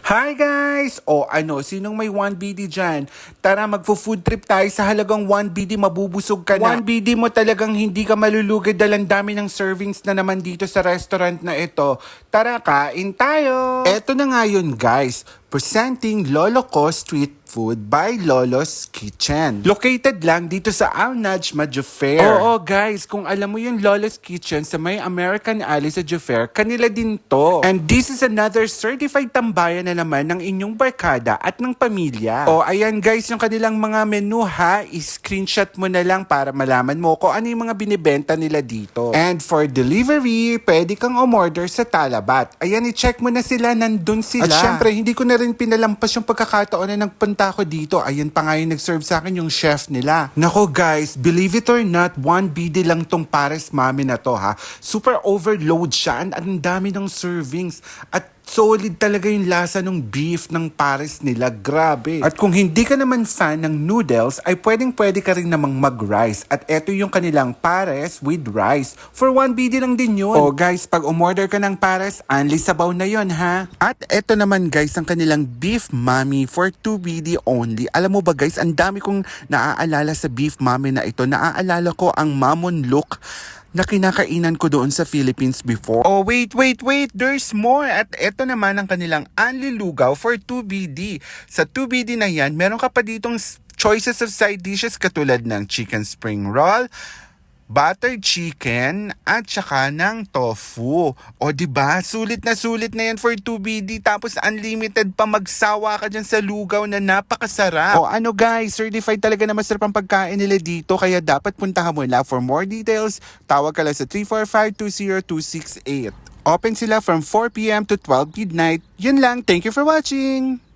Hi guys! O ano, sinong may 1BD dyan? Tara, magfo-food trip tayo sa halagang 1BD, mabubusog ka na. 1BD mo talagang hindi ka malulugid dahil ang dami ng servings na naman dito sa restaurant na ito. Tara, kain tayo! Eto na nga yun guys, presenting Lolo Ko Street Food by Lolo's Kitchen. Located lang dito sa Al Najma Jufair. Oo guys, kung alam mo yung Lolo's Kitchen sa may American Alley sa Jufair, kanila din to. And this is another certified tambayan na naman ng inyong barkada at ng pamilya. O ayan guys, yung kanilang mga menu ha, screenshot mo na lang para malaman mo kung ano yung mga binibenta nila dito. And for delivery, pwede kang umorder sa Talabat. Ayan, i-check mo na sila, nandun sila. At syempre, hindi ko na rin pinalampas yung pagkakataon na nagpunta ako dito. Ayan pa nga yung nag-serve sa akin yung chef nila. Nako guys, believe it or not, 1BD lang tong Pares Mami na to ha. Super overload siya. Ang dami ng servings. At solid talaga yung lasa ng beef ng Pares nila. Grabe. At kung hindi ka naman fan ng noodles, ay pwede ka rin namang mag-rice. At eto yung kanilang Pares with rice. For 1BD lang din yun. O guys, pag umorder ka ng Pares, only sabaw na yun ha. At eto naman guys, ang kanilang beef mami for 2BD only. Alam mo ba guys, ang dami kong naaalala sa beef mami na ito. Naaalala ko ang Mamon Look na kinakainan ko doon sa Philippines before. Oh, wait. There's more. At eto naman ang kanilang Anli Lugaw for 2BD. Sa 2BD na yan, meron ka pa ditong choices of side dishes katulad ng chicken spring roll, buttered chicken, at saka ng tofu. O diba, sulit na yan for 2BD. Tapos unlimited pa, magsawa ka dyan sa lugaw na napakasarap. O ano guys, certified talaga na masarap ang pagkain nila dito. Kaya dapat puntahan mo na. For more details, tawag ka lang sa 345-20268. Open sila from 4 p.m. to 12 midnight. Yun lang, thank you for watching!